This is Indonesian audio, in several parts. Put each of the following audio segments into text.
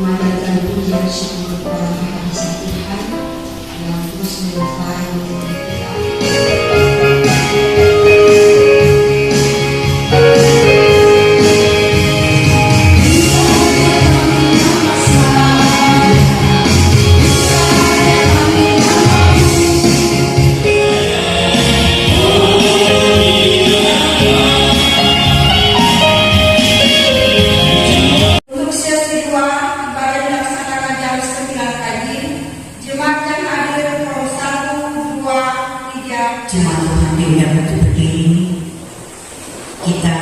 memanjatkan puji dan syukur kepada Maha Esa Tuhan yang terus menyertai kita. Jemaat Tuhan di yang berdiri, kita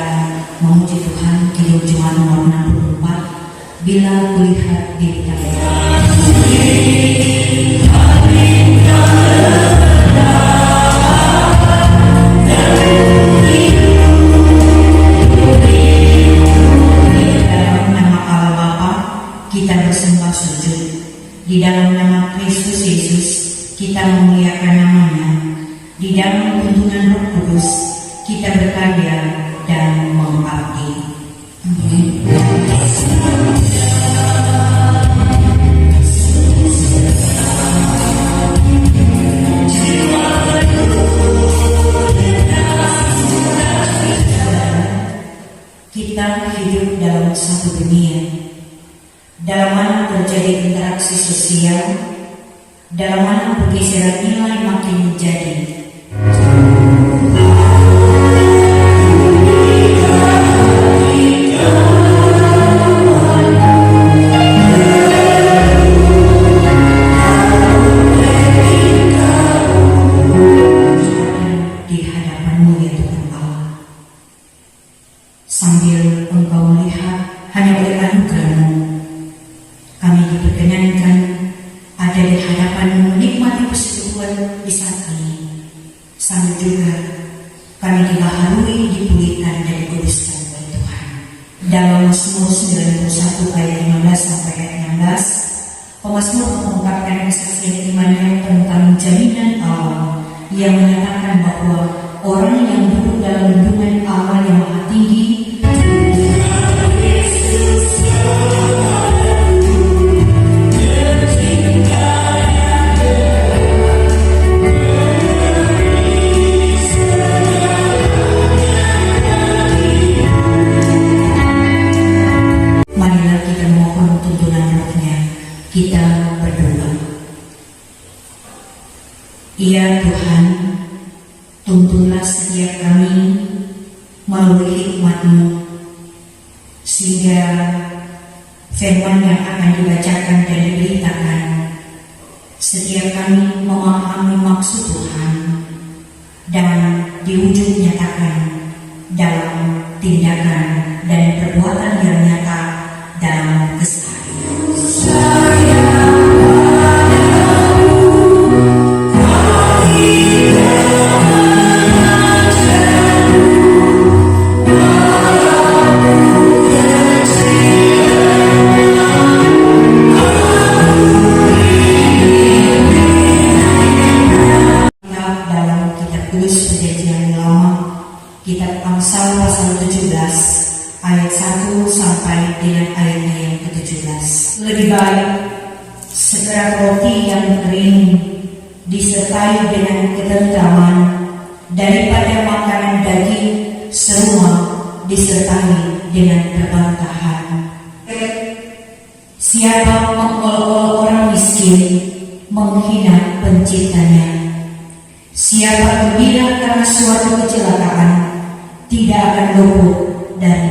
memuji Tuhan kini jemaat nomor 64 bila kulihat diri kami. Dalam nama Allah Bapa kita bersembah sujud, di dalam nama Kristus Yesus kita memuliakan namanya. Di dalam tuntunan Roh Kudus kita berkarya dan mengabdi. Kita hidup dalam satu dunia, dalam mana terjadi interaksi sosial, dalam mana pergeseran nilai makin menjadi. Sambil Engkau melihat hanya oleh anugerah-Mu, kami diperkenankan ada di hadapan-Mu menikmati persekutuan di saat ini. Sambil juga kami dibaharui, dipulihkan dan dikuduskan oleh Tuhan. Dalam Mazmur 91 ayat 15 sampai ayat 16, pemazmur mengungkapkan kesaksian imannya tentang jaminan Allah yang menyatakan bahwa orang yang duduk dalam lindungan Allah yang Maha Tinggi kita berdoa. Ya Tuhan, tuntunlah setiap kami melalui hikmat-Mu, sehingga firman yang akan dibacakan dan diberitakan setiap kami memahami maksud Tuhan dan diwujud nyatakan dalam tindakan dan perbuatan yang nyata dalam keseharian. Kitab Amsal pasal 17 ayat 1 sampai dengan ayatnya yang ke-17. Lebih baik sekerat roti yang kering disertai dengan ketentraman daripada makanan daging serumah disertai dengan kebantahan. Siapa mengolok-olok orang miskin menghina penciptanya. Siapa gembira karena suatu kecelakaan tidak akan luput dari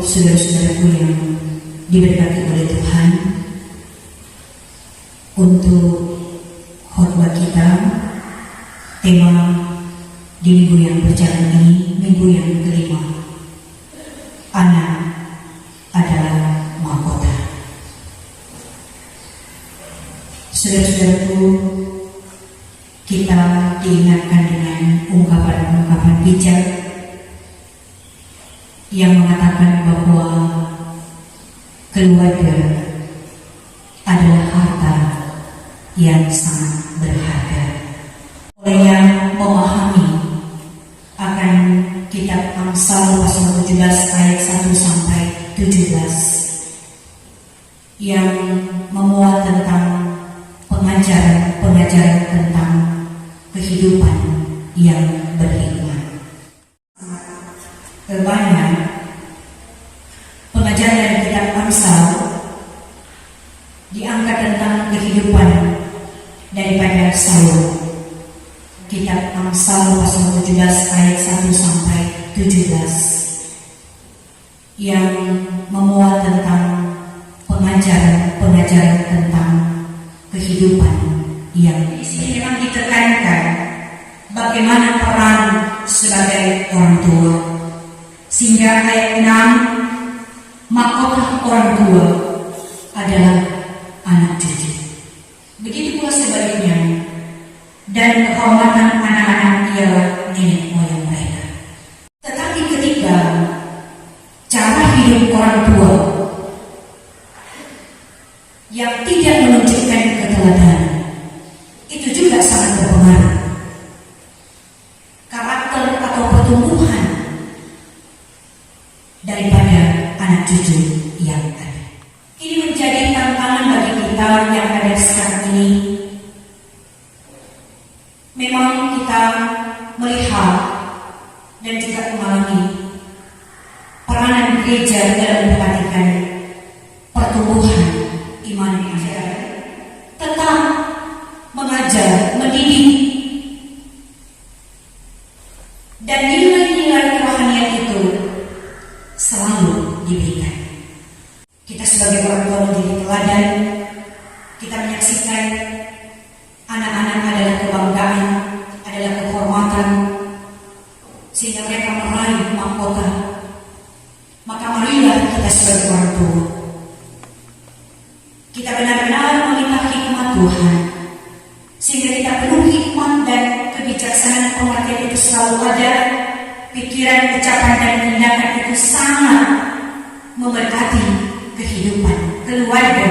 saudara-saudaraku yang diberkati oleh Tuhan. Untuk khotbah kita, tema di minggu yang berjalan ini, minggu yang kelima, anak adalah mahkota. Saudara-saudaraku, kita diingatkan dengan ungkapan-ungkapan bijak yang mengatakan bahwa keluarga adalah harta yang sangat berharga. Amsal pasal 17 ayat 1 sampai 17 yang memuat tentang pengajaran tentang kehidupan yang berhikmat. Banyak pengajaran dari kitab Amsal diangkat tentang kehidupan daripada Saul. Kitab Amsal pasal 17 ayat 1 sampai 17 yang memuat tentang pengajaran tentang kehidupan yang di sini memang ditekankan bagaimana peran sebagai orang tua, sehingga ayat 6, mahkota orang tua adalah anak cucu. Begitu pula sebaliknya, dan kehormatan anak-anak ialah nenek moyang mereka. Tetapi ketika cara hidup orang tua yang tidak menunjukkan keteladanan, itu juga sangat berpengaruh karakter atau pertumbuhan daripada anak cucu yang ada. Ini menjadi tantangan bagi kita yang ada sekarang ini. Memang kita melihat dan juga mengalami peranan gereja dalam memperhatikan pertumbuhan iman yang ada, tetap mengajar, mendidik, dan nilai-nilai kerohanian itu selalu diberikan. Kita sebagai orang tua menjadi teladan. Kita menyaksikan anak-anak adalah kebanggaan, adalah kehormatan, sehingga mereka meraih mahkota. Maka marilah kita sebagai orang tua, kita benar-benar meminta hikmat Tuhan, sehingga kita penuh hikmat dan kebijaksanaan pengertian itu selalu ada. Pikiran, ucapan, dan tindakan itu sangat memberkati kehidupan keluarga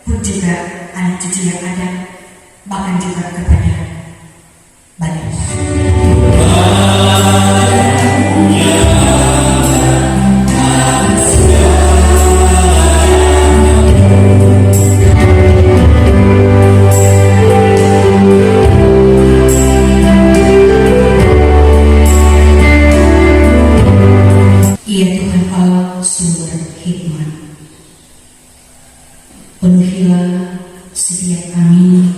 pun juga anak cucu yang ada, bahkan juga kepada banyak. Ia Tuhan Allah sumber hikmat. Penuhilah setiap kami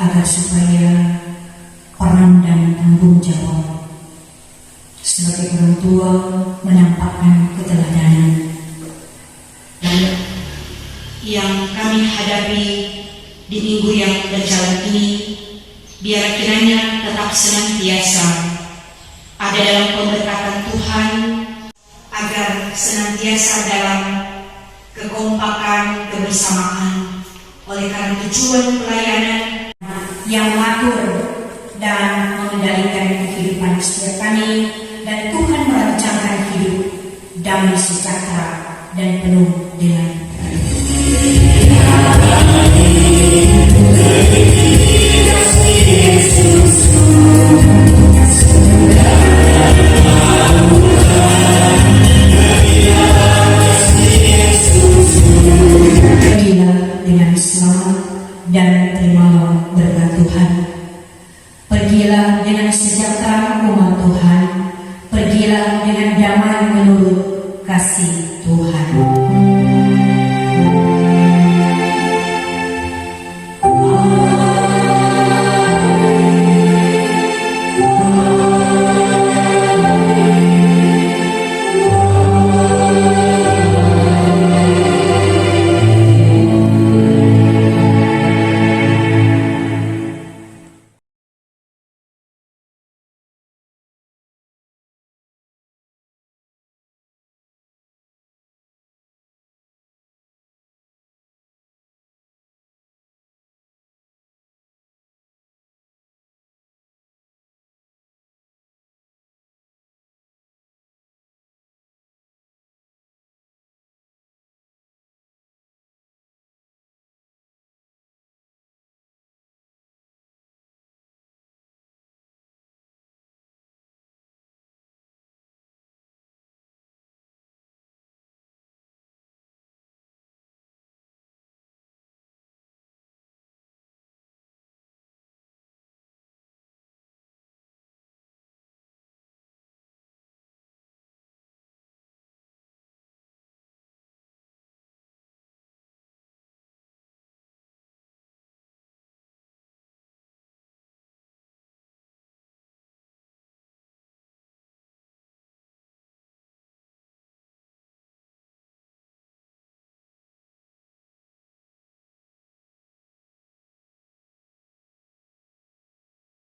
agar supaya peran dan tanggung jawab sebagai orang tua menampakkan keteladanan yang kami hadapi di minggu yang berjalan ini. Biar kiranya tetap senantiasa ada dalam pemberkatan Tuhan, agar senantiasa dalam kekompakan, kebersamaan, oleh karena tujuan pelayanan yang mengatur dan mengendalikan kehidupan setiap kami, dan Tuhan merancangkan hidup damai sejahtera dan penuh dengan dengan selamat dan terimalah berkat Tuhan. Pergilah dengan sejahtera umat Tuhan. Pergilah dengan damai menurut kasih Tuhan.